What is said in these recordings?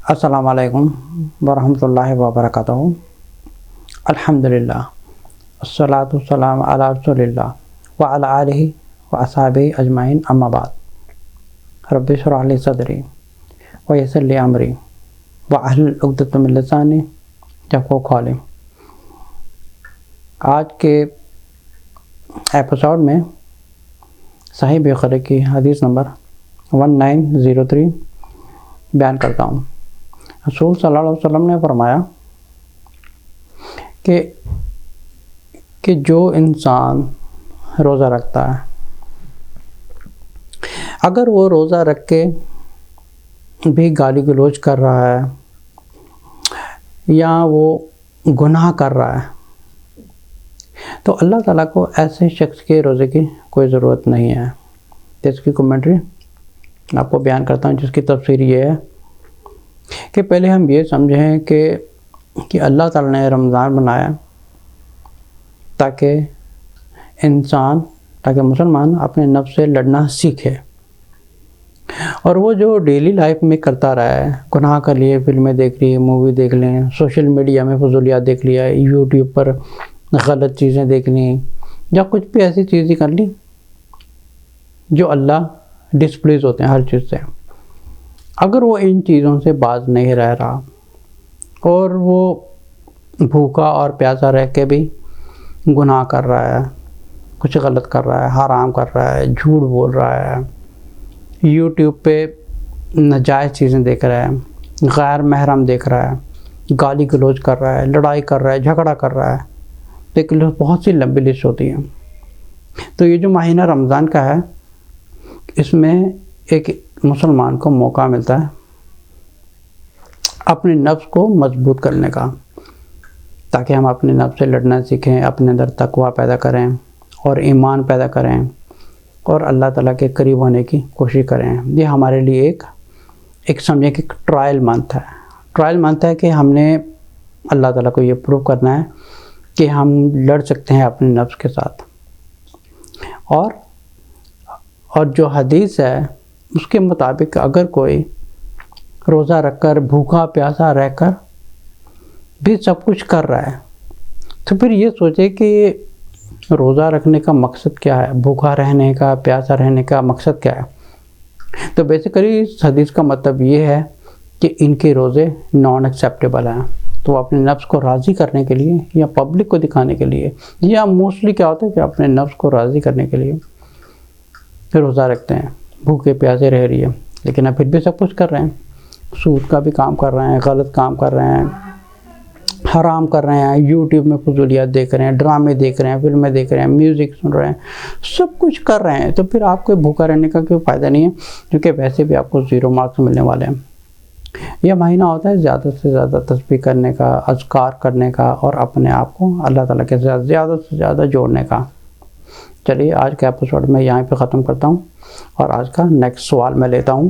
السلام علیکم ورحمۃ اللہ وبرکاتہ۔ الحمدللہ الصلاۃ والسلام علی رسول اللہ وعلی آلہ واصحابہ اجمعین، اما بعد۔ رب اشرح لی صدری ویسر لی امری واحلل عقدۃ من لسانی یفقہوا قولی۔ آج کے ایپیسوڈ میں صحیح بخاری کی حدیث نمبر 1903 بیان کرتا ہوں۔ رسول صلی اللہ علیہ وسلم نے فرمایا کہ جو انسان روزہ رکھتا ہے، اگر وہ روزہ رکھ کے بھی گالی گلوچ کر رہا ہے یا وہ گناہ کر رہا ہے تو اللہ تعالیٰ کو ایسے شخص کے روزے کی کوئی ضرورت نہیں ہے۔ جس کی کمنٹری میں آپ کو بیان کرتا ہوں، جس کی تفسیر یہ ہے کہ پہلے ہم یہ سمجھیں کہ اللہ تعالیٰ نے رمضان بنایا تاکہ مسلمان اپنے نفس سے لڑنا سیکھے، اور وہ جو ڈیلی لائف میں کرتا رہا ہے، گناہ کر لیے، فلمیں دیکھ لی، مووی دیکھ لیں، سوشل میڈیا میں فضولیات دیکھ لیا، یوٹیوب پر غلط چیزیں دیکھ لیں، یا کچھ بھی ایسی چیزیں کر لی جو اللہ ڈسپلیز ہوتے ہیں ہر چیز سے، اگر وہ ان چیزوں سے باز نہیں رہ رہا اور وہ بھوکا اور پیاسا رہ کے بھی گناہ کر رہا ہے، کچھ غلط کر رہا ہے، حرام کر رہا ہے، جھوٹ بول رہا ہے، یوٹیوب پہ ناجائز چیزیں دیکھ رہا ہے، غیر محرم دیکھ رہا ہے، گالی گلوچ کر رہا ہے، لڑائی کر رہا ہے، جھگڑا کر رہا ہے، لیکن بہت سی لمبی لسٹ ہوتی ہے۔ تو یہ جو مہینہ رمضان کا ہے، اس میں ایک مسلمان کو موقع ملتا ہے اپنے نفس کو مضبوط کرنے کا، تاکہ ہم اپنے نفس سے لڑنا سیکھیں، اپنے اندر تقوی پیدا کریں اور ایمان پیدا کریں اور اللہ تعالیٰ کے قریب ہونے کی کوشش کریں۔ یہ ہمارے لیے ایک سمجھیں کہ ٹرائل منتھ ہے کہ ہم نے اللہ تعالیٰ کو یہ پروو کرنا ہے کہ ہم لڑ سکتے ہیں اپنے نفس کے ساتھ۔ اور جو حدیث ہے اس کے مطابق اگر کوئی روزہ رکھ کر بھوکا پیاسا رہ کر بھی سب کچھ کر رہا ہے تو پھر یہ سوچے کہ روزہ رکھنے کا مقصد کیا ہے، بھوکا رہنے کا، پیاسا رہنے کا مقصد کیا ہے۔ تو بیسیکلی اس حدیث کا مطلب یہ ہے کہ ان کے روزے نان ایکسیپٹیبل ہیں، تو وہ اپنے نفس کو راضی کرنے کے لیے یا پبلک کو دکھانے کے لیے، یا موسٹلی کیا ہوتا ہے کہ اپنے نفس کو راضی کرنے کے لیے روزہ رکھتے ہیں، بھوکے پیاسے رہ رہی ہے، لیکن اب پھر بھی سب کچھ کر رہے ہیں، سود کا بھی کام کر رہے ہیں، غلط کام کر رہے ہیں، حرام کر رہے ہیں، یوٹیوب میں فضولیات دیکھ رہے ہیں، ڈرامے دیکھ رہے ہیں، فلمیں دیکھ رہے ہیں، میوزک سن رہے ہیں، سب کچھ کر رہے ہیں، تو پھر آپ کو بھوکا رہنے کا کوئی فائدہ نہیں ہے، کیونکہ ویسے بھی آپ کو 0 مارکس ملنے والے ہیں۔ یہ مہینہ ہوتا ہے زیادہ سے زیادہ تسبیح کرنے کا، اذکار کرنے کا، اور اپنے آپ کو اللہ تعالیٰ کے ساتھ زیادہ سے زیادہ جوڑنے کا۔ چلیے آج کا ایپیسوڈ میں یہیں پہ ختم کرتا ہوں، اور آج کا نیکسٹ سوال میں لیتا ہوں۔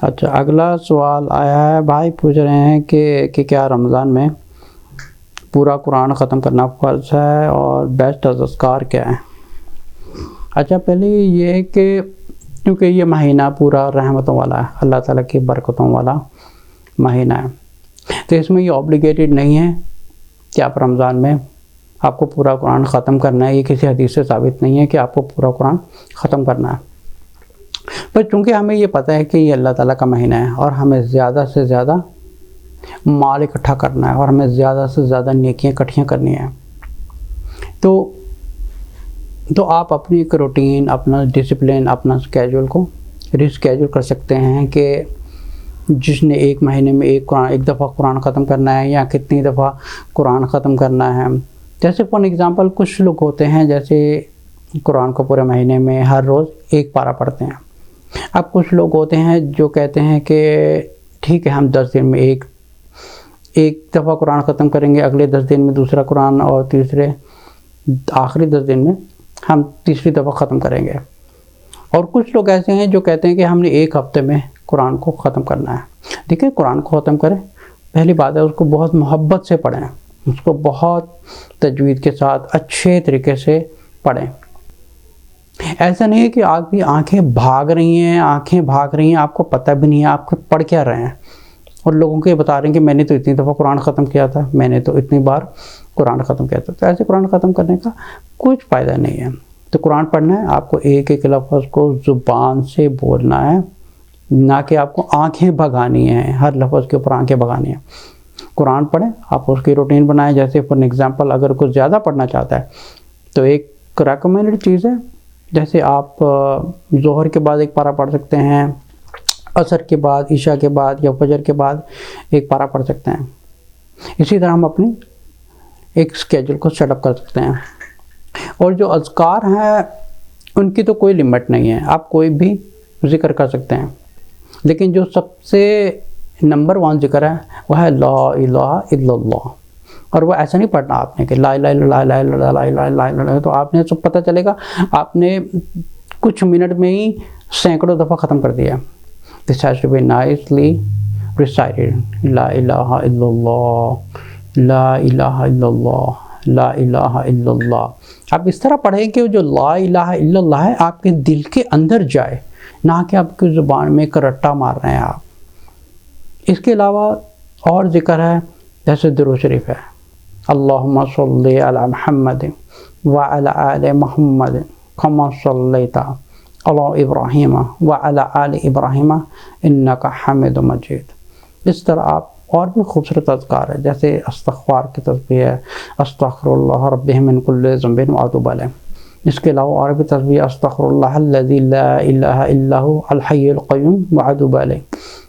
اچھا، اگلا سوال آیا ہے، بھائی پوچھ رہے ہیں کہ کیا رمضان میں پورا قرآن ختم کرنا فرض ہے، اور بیسٹ اذکار کیا ہے؟ اچھا، پہلے یہ ہے کہ کیونکہ یہ مہینہ پورا رحمتوں والا ہے، اللہ تعالیٰ کی برکتوں والا مہینہ ہے، تو اس میں یہ اوبلیگیٹڈ نہیں ہے کہ آپ رمضان میں آپ کو پورا قرآن ختم کرنا ہے۔ یہ کسی حدیث سے ثابت نہیں ہے کہ آپ کو پورا قرآن ختم کرنا ہے، پر چونکہ ہمیں یہ پتہ ہے کہ یہ اللہ تعالیٰ کا مہینہ ہے، اور ہمیں زیادہ سے زیادہ مال اکٹھا کرنا ہے، اور ہمیں زیادہ سے زیادہ نیکیاں اکٹھیاں کرنی ہیں، تو آپ اپنی ایک روٹین، اپنا ڈسپلن، اپنا اسکیجول کو ریسکیجول کر سکتے ہیں کہ جس نے ایک مہینے میں ایک دفعہ قرآن ختم کرنا ہے، یا کتنی دفعہ قرآن ختم کرنا ہے۔ جیسے فار ایگزامپل کچھ لوگ ہوتے ہیں جیسے قرآن کو پورے مہینے میں ہر روز ایک پارہ پڑھتے ہیں۔ اب کچھ لوگ ہوتے ہیں جو کہتے ہیں کہ ٹھیک ہے، ہم 10 دن میں ایک دفعہ قرآن ختم کریں گے، اگلے 10 دن میں دوسرا قرآن، اور آخری 10 دن میں ہم تیسری دفعہ ختم کریں گے۔ اور کچھ لوگ ایسے ہیں جو کہتے ہیں کہ ہم نے 1 ہفتے میں قرآن کو ختم کرنا ہے۔ دیکھیں، قرآن کو ختم کریں، پہلی بات ہے اس کو بہت محبت سے پڑھیں، اس کو بہت تجوید کے ساتھ اچھے طریقے سے پڑھیں، ایسا نہیں ہے کہ آپ کی آنکھیں بھاگ رہی ہیں آپ کو پتہ بھی نہیں ہے آپ کو پڑھ کیا رہے ہیں، اور لوگوں کو یہ بتا رہے ہیں کہ میں نے تو اتنی دفعہ قرآن ختم کیا تھا، میں نے تو اتنی بار قرآن ختم کیا تھا۔ تو ایسے قرآن ختم کرنے کا کچھ فائدہ نہیں ہے۔ تو قرآن پڑھنا ہے آپ کو ایک ایک لفظ کو زبان سے بولنا ہے، نہ کہ آپ کو آنکھیں بھگانی ہیں، ہر لفظ کے اوپر آنکھیں بھگانی ہیں۔ قرآن پڑھیں، آپ اس کی روٹین بنائیں۔ جیسے فار ایگزامپل اگر کوئی زیادہ پڑھنا چاہتا ہے تو ایک ریکمینڈڈ چیز ہے، جیسے آپ ظہر کے بعد ایک پارہ پڑھ سکتے ہیں، عصر کے بعد، عشاء کے بعد یا فجر کے بعد ایک پارہ پڑھ سکتے ہیں۔ اسی طرح ہم اپنی ایک اسکیجول کو سیٹ اپ کر سکتے ہیں۔ اور جو اذکار ہیں ان کی تو کوئی لمٹ نہیں ہے، آپ کوئی بھی ذکر کر سکتے ہیں، لیکن جو سب سے نمبر 1 ذکر ہے وہ ہے لا الہ الا اللہ۔ اور وہ ایسا نہیں پڑھنا آپ نے کہ لا الہ الا اللہ لا الہ الا اللہ لا الہ الا اللہ، تو آپ نے سب پتہ چلے گا آپ نے کچھ منٹ میں ہی سینکڑوں دفعہ ختم کر دیا۔ This has to be nicely recited. لا الہ الا اللہ لا الہ الا اللہ لا الہ الا اللہ۔ آپ اس طرح پڑھیں کہ جو لا الہ الا اللہ ہے آپ کے دل کے اندر جائے، نہ کہ آپ کی زبان میں ایک رٹا مار رہے ہیں آپ۔ اس کے علاوہ اور ذکر ہے، جیسے درود شریف ہے، اللہم صلی علی محمد وعلی آل محمد کما صلیت علی ابراہیم وعلی آل ابراہیم انک حمید مجید۔ اس طرح آپ اور بھی خوبصورت اذکار ہے، جیسے استغفار کی تسبیح ہے، استغفر اللہ ربی من کل ذنب واتوب الیہ۔ اس کے علاوہ اور بھی تسبیح، استغفر اللہ الذی لا الہ الا هو الحی القیوم واتوب الیہ۔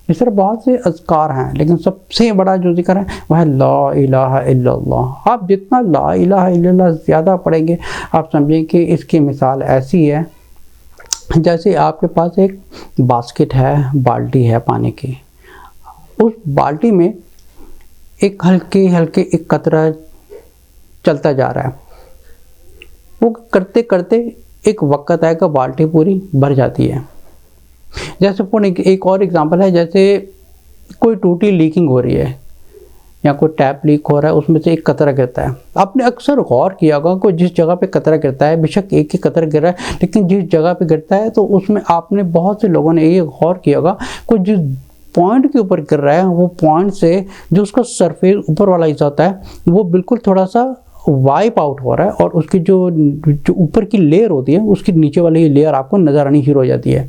اس طرح بہت سے اذکار ہیں، لیکن سب سے بڑا جو ذکر ہے وہ ہے لا الہ الا اللہ۔ آپ جتنا لا الہ الا اللہ زیادہ پڑھیں گے، آپ سمجھیں کہ اس کی مثال ایسی ہے جیسے آپ کے پاس ایک باسکٹ ہے، بالٹی ہے پانی کی، اس بالٹی میں ایک ہلکے ایک قطرہ چلتا جا رہا ہے، وہ کرتے کرتے ایک وقت آئے گا بالٹی پوری بھر جاتی ہے۔ جیسے ایک اور ایگزامپل ہے، جیسے کوئی ٹوٹی لیکنگ ہو رہی ہے یا کوئی ٹیپ لیک ہو رہا ہے، اس میں سے ایک قطرہ گرتا ہے۔ آپ نے اکثر غور کیا ہوگا کہ جس جگہ پہ قطرہ گرتا ہے، بے شک ایک ہی قطرہ گر رہا ہے، لیکن جس جگہ پہ گرتا ہے تو اس میں آپ نے بہت سے لوگوں نے یہ غور کیا ہوگا کہ جس پوائنٹ کے اوپر گر رہا ہے، وہ پوائنٹ سے جو اس کا سرفیس اوپر والا حصہ ہوتا ہے وہ بالکل تھوڑا سا وائپ آؤٹ ہو رہا ہے، اور اس کی جو اوپر کی لیئر ہوتی ہے اس کی نیچے والی لیئر آپ کو نظر آنی شروع ہو جاتی ہے۔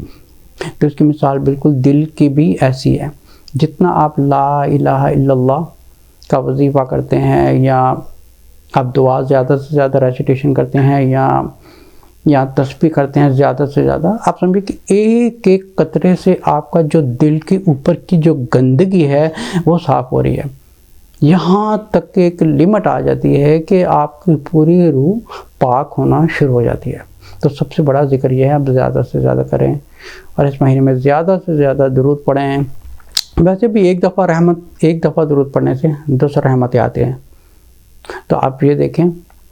تو اس کی مثال بالکل دل کی بھی ایسی ہے۔ جتنا آپ لا الہ الا اللہ کا وظیفہ کرتے ہیں، یا آپ دعا زیادہ سے زیادہ ریسیٹیشن کرتے ہیں، یا تسبیح کرتے ہیں زیادہ سے زیادہ، آپ سمجھیں کہ ایک ایک قطرے سے آپ کا جو دل کے اوپر کی جو گندگی ہے وہ صاف ہو رہی ہے، یہاں تک کہ ایک لمٹ آ جاتی ہے کہ آپ کی پوری روح پاک ہونا شروع ہو جاتی ہے۔ تو سب سے بڑا ذکر یہ ہے، آپ زیادہ سے زیادہ کریں، اور اس مہینے میں زیادہ سے زیادہ درود پڑھیں۔ ویسے بھی ایک دفعہ درود پڑھنے سے 10 رحمتیں آتے ہیں۔ تو آپ یہ دیکھیں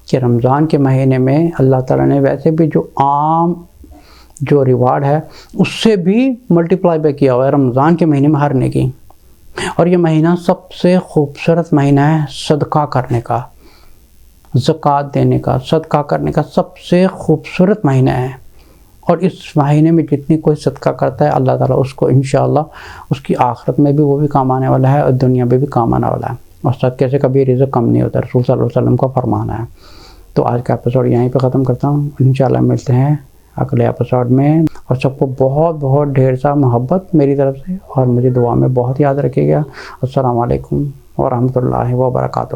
کہ رمضان کے مہینے میں اللہ تعالیٰ نے ویسے بھی جو عام جو ریوارڈ ہے اس سے بھی ملٹیپلائی پہ کیا ہوا ہے رمضان کے مہینے میں ہر نیکی۔ اور یہ مہینہ سب سے خوبصورت مہینہ ہے صدقہ کرنے کا، زکوٰۃ دینے کا، صدقہ کرنے کا سب سے خوبصورت مہینہ ہے۔ اور اس مہینے میں جتنی کوئی صدقہ کرتا ہے اللہ تعالیٰ اس کو انشاءاللہ اس کی آخرت میں بھی وہ بھی کام آنے والا ہے، اور دنیا میں بھی کام آنے والا ہے، اور صدقے سے کبھی رزق کم نہیں ہوتا، رسول صلی اللہ علیہ وسلم کا فرمان ہے۔ تو آج کا ایپیسوڈ یہیں پہ ختم کرتا ہوں، انشاءاللہ ملتے ہیں اگلے ایپیسوڈ میں، اور سب کو بہت بہت ڈھیر سا محبت میری طرف سے، اور مجھے دعا میں بہت یاد رکھیے گا۔ السلام علیکم ورحمۃ اللہ وبرکاتہ۔